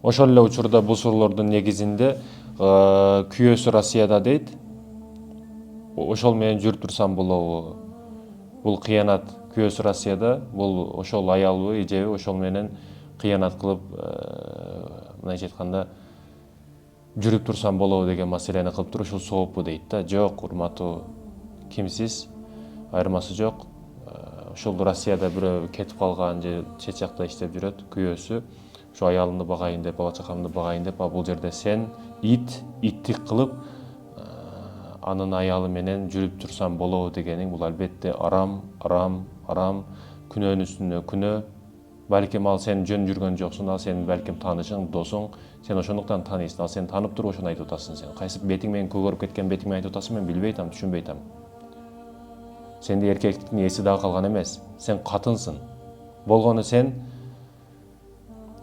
Ошол эле учурда бул суроолордун негизинде күйөөсү Россияда дейт. Ошол менен жүрүп турсам болобу? Бул кыянат. Күйөөсү Россияда, бул ошол аялбы, эжеби ошол менен кыянат кылып, мындайча айтканда, жүрүп турсам болобу деген маселени кылып туруп ушул сооппу дейт да. Жок, урматтуу, кимсиз, айырмасы жок. Ошол Россияда бирөө кетип калган же чет жакта иштеп жүрөт, күйөөсү. Ошо аялымды багайын деп, бала чакамды багайын деп, а бул жерде сен иттик кылып, анын аялы менен жүрүп турсам болобу дегениң, бул албетте арам, күнөөнүн үстүнө күнөө. Балким ал сен жөн жүргөн жоксуң, ал сенин балким таанышың, досуң, сен ошондуктан тааныйсың, ал сени таанып туруп ошону айтып атасың сен. Кайсы бетиң менен көгөрүп кеткен бетиң менен айтып атасың, мен билбей атам, түшүнбөй атам. Сенде эркектиктин эси дагы калган эмес. Сен катынсың. Болгону сен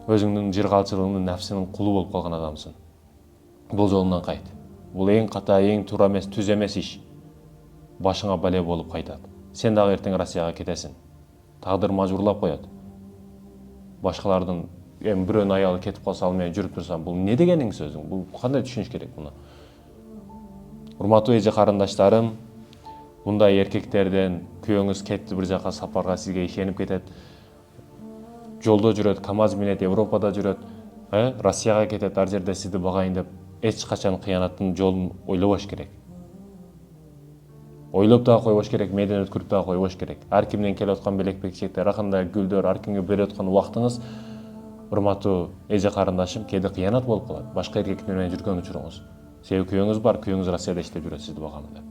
өзүңдүн жыргалчылыгыңдын, нафсинин кулу болуп калган адамсың. Бул жолунан кайт. Бул эң ката, эң туура эмес, түз эмес иш. Башыңа бале болуп кайтат. Сен дагы эртең Россияга кетесиң. Тагдыр мажбурлап коет. Башкалардын бирөөнүн аялы кетип калса, ал менен жүрүп турсам, бул не дегениң сөзүң? Бул кандай түшүнүш керек буну? Урматтуу эже карындаштарым, мындай эркектерден күйөөңүз кетти бир жака сапарга, сизге ишенип кетет. Жолдо жүрөт, КамАЗ минет, Европада жүрөт, Россияга кетет, ар жерде сизди багайын деп, эч качан кыянаттын жолун ойлобош керек. Ойлоп дагы койбош керек, мээден өткөрүп дагы койбош керек. Ар кимден келип аткан белек-бекчектер, ар кандай гүлдөр, ар кимге берип аткан убактыңыз, урматтуу эже карындашым, кээде кыянат болуп калат. Башка эркектер менен жүргөн учуруңуз. Себеби күйөөңүз бар, күйөөңүз Россияда иштеп жүрөт, сизди багамын деп.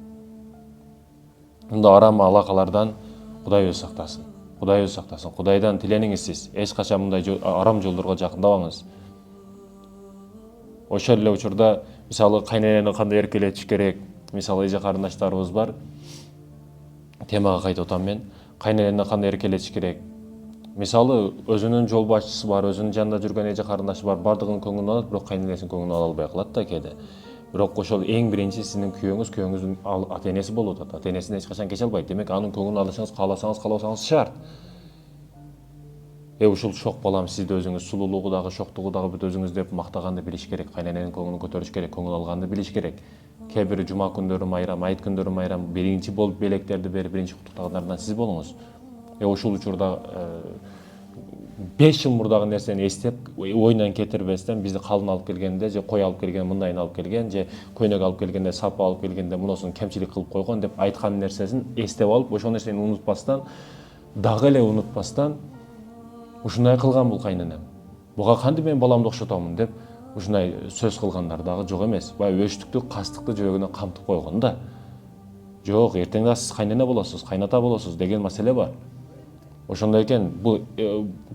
Мындай арам алакалардан Кудай өзү сактасын. Кудай өзү сактасын. Кудайдан тилениңиз сиз. Эч качан мындай арам жолдорго жакындабаңыз. Ошол эле учурда, мисалы, кайненени кандай эркелетиш керек? Мисалы, эже карындаштарыбыз бар. Темага кайтып атам мен. Кайненени кандай эркелетиш керек? Мисалы, өзүнүн жол башчысы бар, өзүнүн жанында жүргөн эже карындашы бар, бардыгын көңүлүнө алат, бирок кайненесин көңүлүнө ала албай калат да кээде. Бирок ошол эң биринчи сиздин күйөөңүздүн ата-энеси болуп атат. Ата-энесин эч качан кече албайт. Демек, анын көңүлүн алышыңыз, кааласаңыз, каалабасаңыз шарт. Ушул шок балам, сизди өзүңүз сулуулугу дагы, шоктугу дагы бүт өзүңүз деп мактаганды билиш керек. Кайнененин көңүлүн көтөрүш керек, көңүл алганды билиш керек. Кээ бир жума күндөрү майрам, айт күндөрү майрам, биринчи болуп белектерди берип, биринчи куттуктагандардан сиз болуңуз. Ушул учурда 5 жыл мурдагы нерсени эстеп, ойунан кетирбестен, бизди калын алып келгенде, же кой алып келген, мындайын алып келген, же көйнөк алып келгенде, сапа алып келгенде, мунусун кемчилик кылып койгон деп айткан нерсесин эстеп алып, ошол нерсени унутпастан, дагы эле унутпастан, ушундай кылган бул кайненем. Буга кантип мен баламды окшотомун деп, ушундай сөз кылгандар дагы жок эмес. Баягы өчтүктү, кастыкты жүрөгүнө камтып койгон да. Жок, эртең да сиз кайнене болосуз, кайната болосуз деген маселе бар. Ошондой экен, бул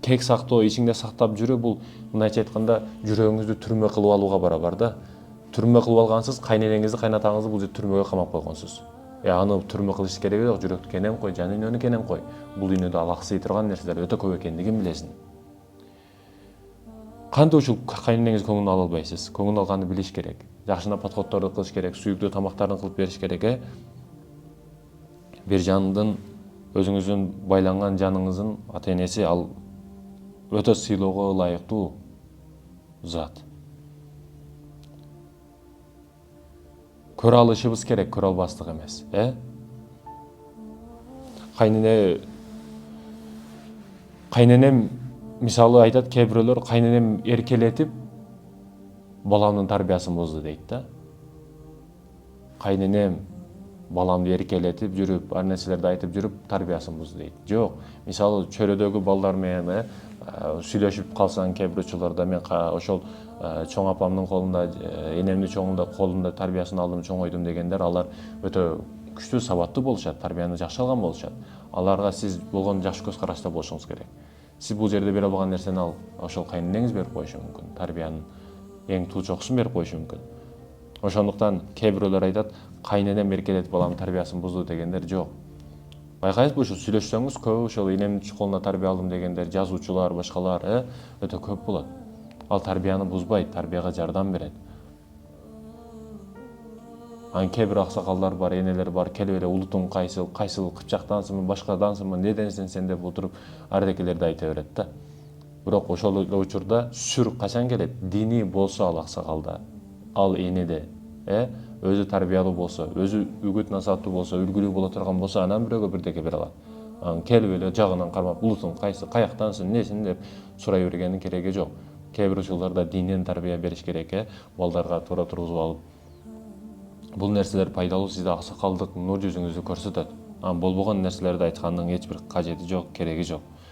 кек сактоо, ичиңде сактап жүрүү, бул мындайча айтканда жүрөгүңүздү түрмө кылып алууга барабар да. Түрмө кылып алгансыз, кайненеңизди, кайнатаңызды бул жерде түрмөгө камап койгонсуз. Аны түрмө кылыш кереги жок, жүрөктү кенен кой, жан дүйнөнү кенен кой. Бул дүйнөдө алаксый турган нерселер өтө көп экендигин билесиң. Кантип ушул кайненеңиздин көңүлүн ала албайсыз? Көңүл алганды билиш керек. Жакшына подходторду кылыш керек, сүйүктүү тамактарды кылып бериш керек, Бир жандын, өзүңүздүн байланган жаныңыздын ата-энеси, ал өтө сыйлоого ылайыктуу зат. Көрө алышыбыз керек, көрө албастык эмес, Кайненем, мисалы айтат, кээ бирөөлөр кайненем эркелетип баламдын тарбиясын бузду дейт да. Кайненем баламды эркелетип жүрүп, ар нерселерди айтып жүрүп, тарбиясын бузду дейт. Жок, мисалы чөйрөдөгү балдар менен сүйлөшүп калсаң, кээ бир учурларда мен ошол чоң апамдын колунда, энемдин колунда тарбиясын алдым, чоңойдум дегендер, алар өтө күчтүү, сабаттуу болушат, тарбияны жакшы алган болушат. Аларга сиз болгон жакшы көз карашта болушуңуз керек. Сиз бул жерде бере албаган нерсени ал ошол кайненеңиз берип коюшу мүмкүн. Тарбиянын эң туу чокусун берип коюшу мүмкүн. Ошондуктан кээ бирөөлөр айтат, кайненем эркелетип баламдын тарбиясын бузду дегендер жок. Байкайсызбы, ушул сүйлөшсөңүз көп, ошол энемдин колунда тарбия алдым дегендер, жазуучулар, башкалар, өтө көп болот. Ал тарбияны бузбайт, тарбияга жардам берет. Кээ бир аксакалдар бар, энелер бар, келип эле улутуң кайсыл, Кыпчактансыңбы, башкадансыңбы, неденсиң сен деп отуруп ардекелерди айта берет да. Бирок ошол эле учурда сүр качан келет? Диний болсо ал аксакалда, ал энеде, өзү тарбиялуу болсо, өзү үгүт насааттуу болсо, үлгүлүү боло турган болсо, анан бирөөгө бирдеке бере алат. Анан келип эле жагынан кармап, улутуң кайсы, каяктансың, несиң деп сурай бергендин кереги жок. Кээ бир учурларда динден тарбия бериш керек, балдарга туура тургузуп алып. Бул нерселер пайдалуу, сизде аксакалдык нур жүзүңүздү көрсөтөт. Болбогон нерселерди айткандын эч бир кажети жок, кереги жок.